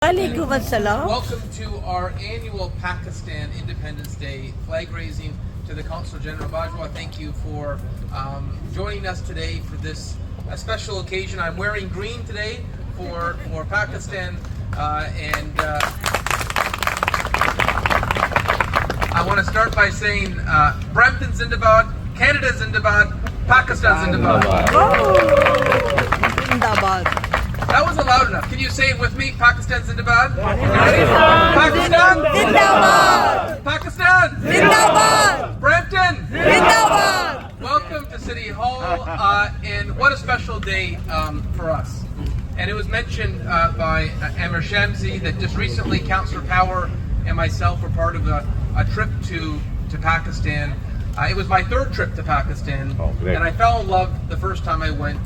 Walaikum assalam. Welcome to our annual Pakistan Independence Day flag raising. To the Consul General Bajwa, thank you for joining us today for this special occasion. I'm wearing green today for Pakistan, and I want to start by saying Brampton Zindabad, Canada Zindabad, Pakistan Zindabad. Zindabad. That wasn't loud enough. Can you say it with me? Pakistan Zindabad. Pakistan Zindabad. Pakistan Zindabad. Brampton. Zindabad. Welcome to City Hall, and what a special day for us. And it was mentioned by Amir Shamsi that just recently Councillor Power and myself were part of a trip to Pakistan. It was my third trip to Pakistan, and I fell in love the first time I went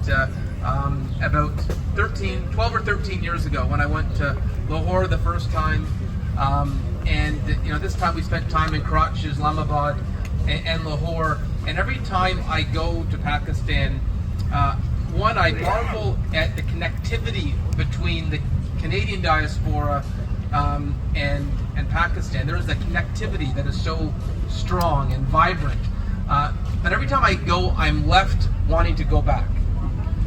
about 12 or 13 years ago when I went to Lahore the first time. And this time we spent time in Karachi, Islamabad, and Lahore. And every time I go to Pakistan, one, I marvel at the connectivity between the Canadian diaspora and Pakistan. There is a connectivity that is so strong and vibrant. But every time I go, I'm left wanting to go back.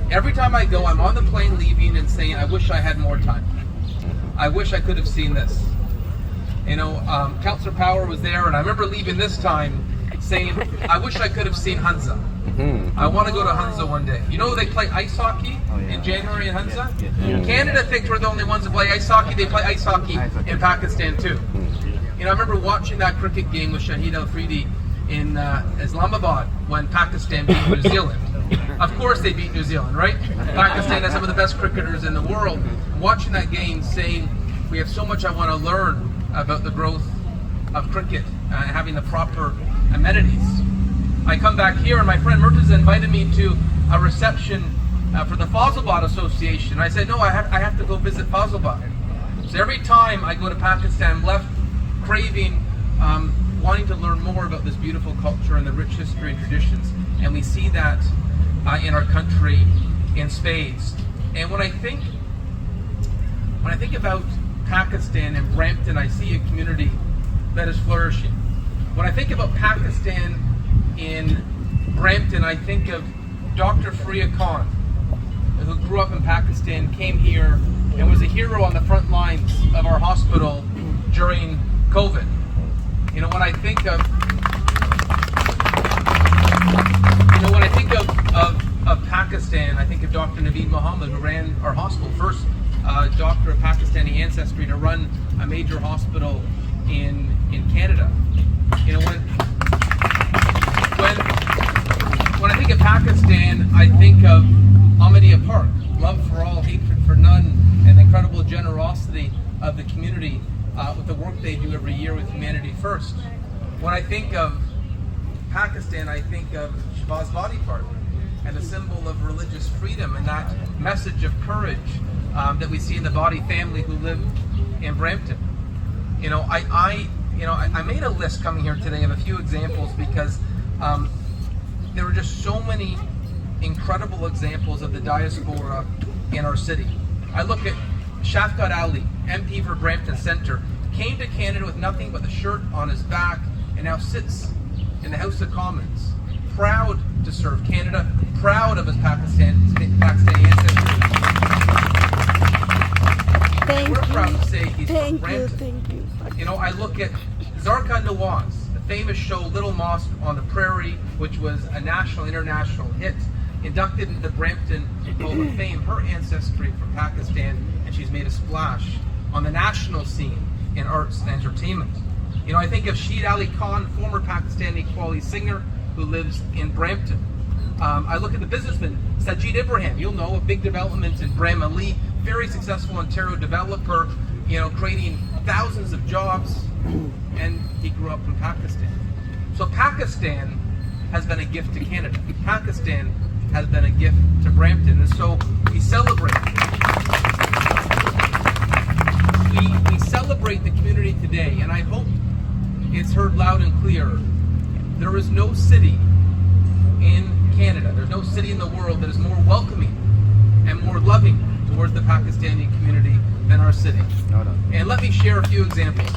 Every time I go, I'm on the plane leaving and saying, I wish I had more time. I wish I could have seen this. Councillor Power was there, and I remember leaving this time saying, I wish I could have seen Hunza. I want to go to Hunza one day. They play ice hockey in January in Hunza? Canada thinks we're the only ones that play ice hockey. They play ice hockey in Pakistan too. I remember watching that cricket game with Shahid Afridi in Islamabad when Pakistan beat New Zealand. Of course they beat New Zealand, right? Pakistan has some of the best cricketers in the world. Watching that game saying, we have so much I want to learn about the growth of cricket and having the proper amenities. I come back here and my friend Murtaza invited me to a reception for the Fazilabad Association. I said, no, I have to go visit Fazilabad. So every time I go to Pakistan, I'm left craving, wanting to learn more about this beautiful culture and the rich history and traditions. And we see that in our country in spades. And when I think about Pakistan and Brampton, I see a community that is flourishing. When I think about Pakistan in Brampton, I think of Dr. Faria Khan, who grew up in Pakistan, came here, and was a hero on the front lines of our hospital during COVID. When I think of Pakistan, I think of Dr. Naveed Muhammad, who ran our hospital, first doctor of Pakistani ancestry to run a major hospital in Canada. When I think of Pakistan, I think of Ahmadiyya Park, love for all, hatred for none, and the incredible generosity of the community with the work they do every year with Humanity First. When I think of Pakistan, I think of Shahbaz Badi Park and a symbol of religious freedom and that message of courage that we see in the Badi family who live in Brampton. I made a list coming here today of a few examples because there were just so many incredible examples of the diaspora in our city. I look at Shafqat Ali, MP for Brampton Centre, came to Canada with nothing but the shirt on his back and now sits in the House of Commons, proud to serve Canada, proud of his Pakistani ancestry. We're proud to say he's from Brampton. Thank you. I look at Zarqa Nawaz, the famous show Little Mosque on the Prairie, which was a national, international hit, inducted into the Brampton Hall of Fame. Her ancestry from Pakistan, and she's made a splash on the national scene in arts and entertainment. I think of Sheed Ali Khan, former Pakistani quality singer who lives in Brampton. I look at the businessman, Sajid Ibrahim, you'll know, a big development in Bramalea, very successful Ontario developer, creating thousands of jobs, and he grew up in Pakistan. So Pakistan has been a gift to Canada. Pakistan has been a gift to Brampton, and so we celebrate. We celebrate the community today, and I hope it's heard loud and clear. There is no city in Canada, there's no city in the world that is more welcoming and more loving towards the Pakistani community than our city. And let me share a few examples.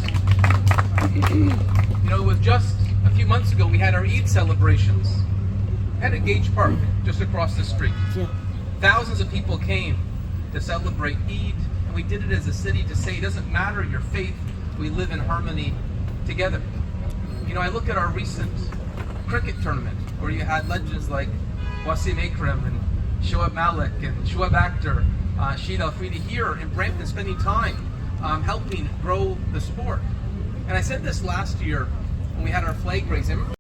You know, with just a few months ago, we had our Eid celebrations at Gage Park, just across the street. Yeah. Thousands of people came to celebrate Eid, and we did it as a city to say it doesn't matter your faith, we live in harmony together. You know, I look at our recent cricket tournament, where you had legends like Wasim Akram and Shoaib Malik and Shoaib Akhtar, Sheed Al-Fridi here in Brampton, spending time helping grow the sport. And I said this last year when we had our flag raising.